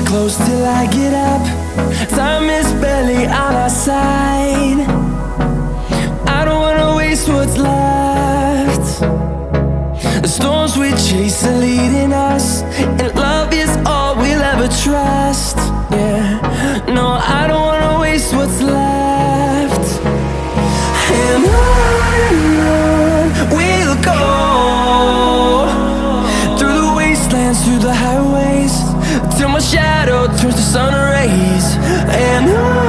close till I get up. Time is barely on our side. I don't wanna waste what's left. The storms we chase are leading us, and love is all we'll ever trust. Yeah, no, I don't wanna waste what's left. And on we'll go, through the wastelands, through the highways, till my shadow turns to sun rays. And on